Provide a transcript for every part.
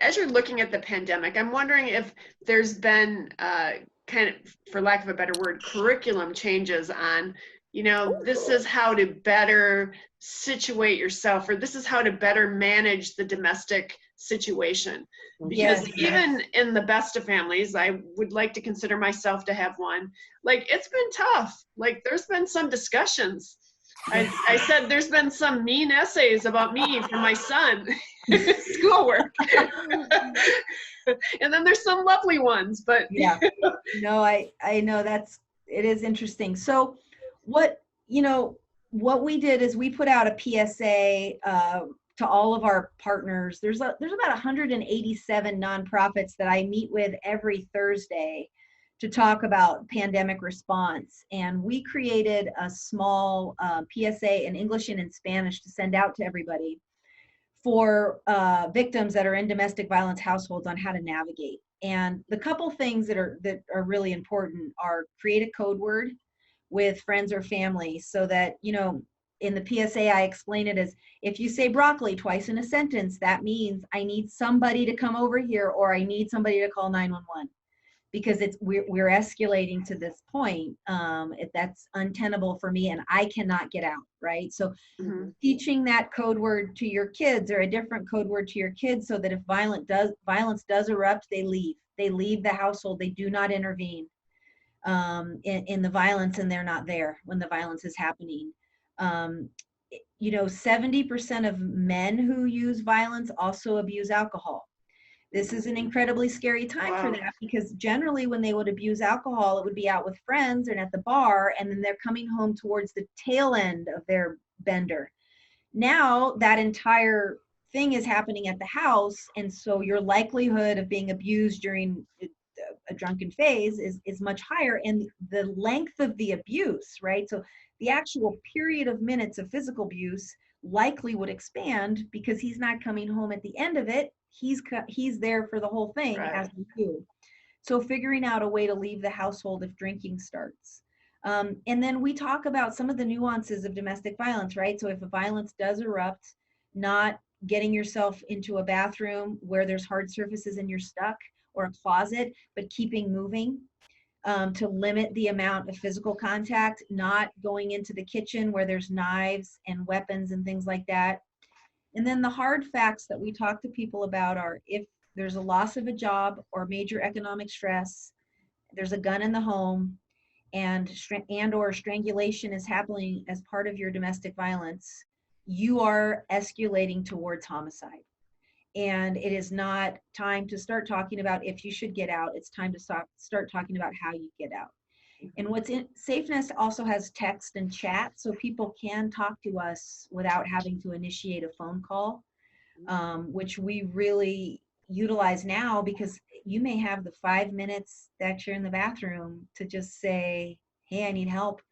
as you're looking at the pandemic, I'm wondering if there's been kind of, for lack of a better word, curriculum changes on, this is how to better situate yourself, or this is how to better manage the domestic situation. Because Yes. even in the best of families, I would like to consider myself to have one, like it's been tough. Like there's been some discussions. I said there's been some mean essays about me from my son. Schoolwork. And then there's some lovely ones, but Yeah. No, I know it is interesting. So what, what we did is we put out a PSA to all of our partners. There's about 187 nonprofits that I meet with every Thursday to talk about pandemic response. And we created a small PSA in English and in Spanish to send out to everybody for victims that are in domestic violence households on how to navigate. And the couple things that are really important are create a code word with friends or family, so that, in the PSA, I explain it as, if you say broccoli twice in a sentence, that means I need somebody to come over here, or I need somebody to call 911, because we're escalating to this point. That's untenable for me, and I cannot get out, right? So teaching that code word to your kids, or a different code word to your kids, so that if violence does erupt, they leave the household. They do not intervene in the violence, and they're not there when the violence is happening. 70% of men who use violence also abuse alcohol. This is an incredibly scary time for that, because generally when they would abuse alcohol, it would be out with friends and at the bar, and then they're coming home towards the tail end of their bender. Now that entire thing is happening at the house, and so your likelihood of being abused during a drunken phase is much higher, and the length of the abuse, right? So the actual period of minutes of physical abuse likely would expand, because he's not coming home at the end of it. He's there for the whole thing, right, as we do. So figuring out a way to leave the household if drinking starts. And then we talk about some of the nuances of domestic violence, right? So if a violence does erupt, not getting yourself into a bathroom where there's hard surfaces and you're stuck, or a closet, but keeping moving to limit the amount of physical contact, not going into the kitchen where there's knives and weapons and things like that. And then the hard facts that we talk to people about are, if there's a loss of a job or major economic stress, there's a gun in the home, and or strangulation is happening as part of your domestic violence, you are escalating towards homicide. And it is not time to start talking about if you should get out. It's time to start talking about how you get out. And what's in SafeNest also has text and chat, so people can talk to us without having to initiate a phone call, which we really utilize now, because you may have the 5 minutes that you're in the bathroom to just say, hey, I need help.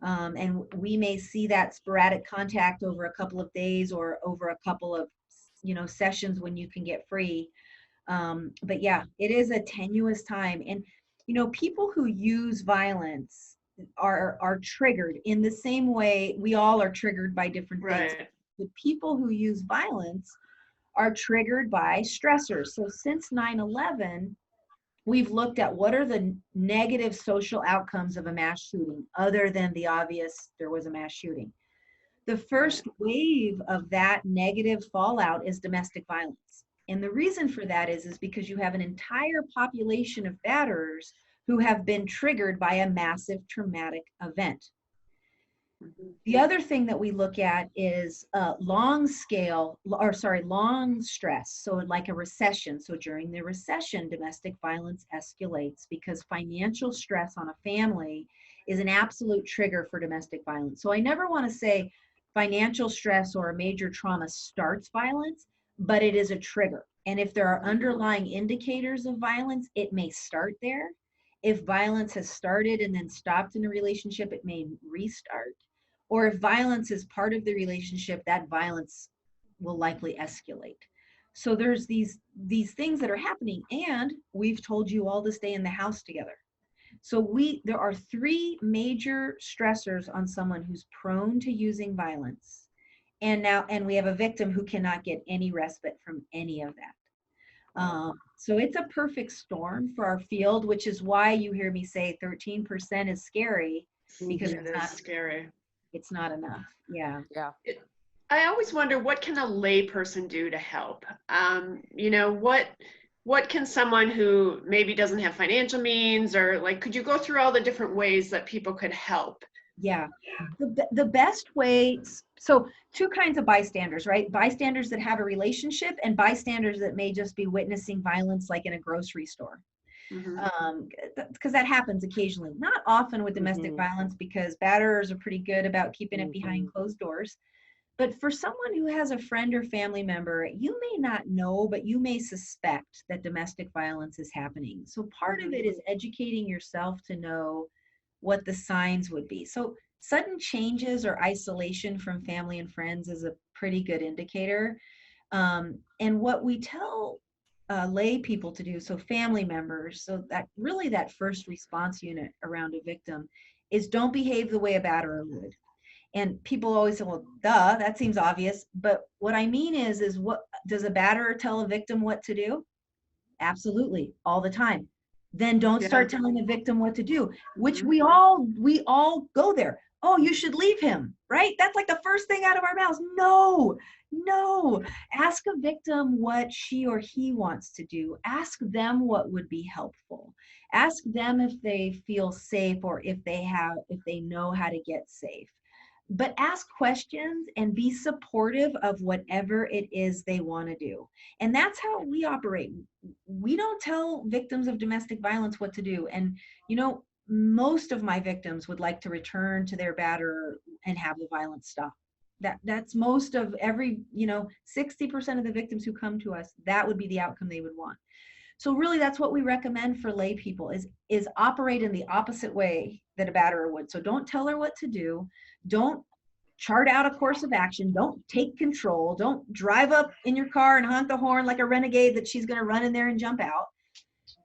And we may see that sporadic contact over a couple of days, or over a couple of sessions when you can get free. But yeah, it is a tenuous time. And people who use violence are triggered in the same way we all are triggered by different things. right. The people who use violence are triggered by stressors. So since 9/11, we've looked at what are the negative social outcomes of a mass shooting, other than the obvious, there was a mass shooting. The first wave of that negative fallout is domestic violence. And the reason for that is because you have an entire population of batterers who have been triggered by a massive traumatic event. The other thing that we look at is long stress. So like a recession. So during the recession, domestic violence escalates, because financial stress on a family is an absolute trigger for domestic violence. So I never want to say financial stress or a major trauma starts violence, but it is a trigger. And if there are underlying indicators of violence, it may start there. If violence has started and then stopped in a relationship, it may restart. Or if violence is part of the relationship, that violence will likely escalate. So there's these things that are happening, and we've told you all to stay in the house together. So there are 3 major stressors on someone who's prone to using violence. And we have a victim who cannot get any respite from any of that. So it's a perfect storm for our field, which is why you hear me say 13% is scary, because It is scary. it's not enough. Yeah. Yeah. I always wonder, what can a lay person do to help? What can someone who maybe doesn't have financial means, or like, could you go through all the different ways that people could help? Yeah. The best way, so two kinds of bystanders, right? Bystanders that have a relationship and bystanders that may just be witnessing violence, like in a grocery store. Mhm. Because that happens occasionally, not often with domestic violence, because batterers are pretty good about keeping it behind closed doors. But for someone who has a friend or family member, you may not know, but you may suspect that domestic violence is happening. So part of it is educating yourself to know what the signs would be. So sudden changes or isolation from family and friends is a pretty good indicator. And what we tell lay people to do, so family members, so that really that first response unit around a victim, is don't behave the way a batterer would. And people always say, well, duh, that seems obvious. But what I mean is what does a batterer tell a victim what to do? Absolutely, all the time. Then don't start telling the victim what to do, which we all go there. Oh, you should leave him, right? That's like the first thing out of our mouths. No, no. Ask a victim what she or he wants to do. Ask them what would be helpful. Ask them if they feel safe, or if they know how to get safe. But ask questions and be supportive of whatever it is they want to do. And that's how we operate. We don't tell victims of domestic violence what to do. And, most of my victims would like to return to their batterer and have the violence stop. That's most of every, 60% of the victims who come to us, that would be the outcome they would want. So really, that's what we recommend for lay people is operate in the opposite way that a batterer would. So don't tell her what to do. Don't chart out a course of action. Don't take control. Don't drive up in your car and honk the horn like a renegade that she's going to run in there and jump out.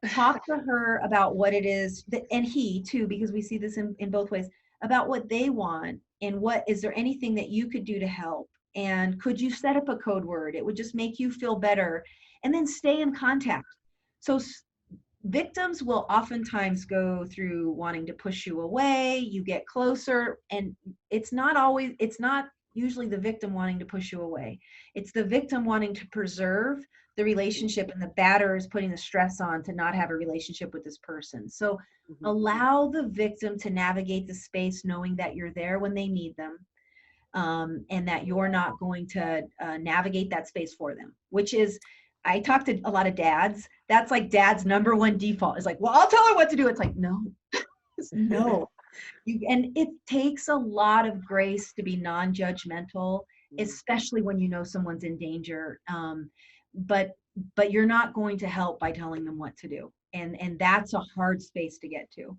Talk to her about what it is that, and he too, because we see this in both ways, about what they want, and what is there anything that you could do to help, and could you set up a code word? It would just make you feel better. And then stay in contact. So victims will oftentimes go through wanting to push you away. You get closer, and it's not usually the victim wanting to push you away. It's the victim wanting to preserve the relationship, and the batterer is putting the stress on to not have a relationship with this person. So allow the victim to navigate the space, knowing that you're there when they need them, and that you're not going to navigate that space for them, which is, I talk to a lot of dads. That's like dad's number one default is like, well, I'll tell her what to do. It's like, no, no. And it takes a lot of grace to be non-judgmental, especially when you know someone's in danger. But you're not going to help by telling them what to do. And that's a hard space to get to.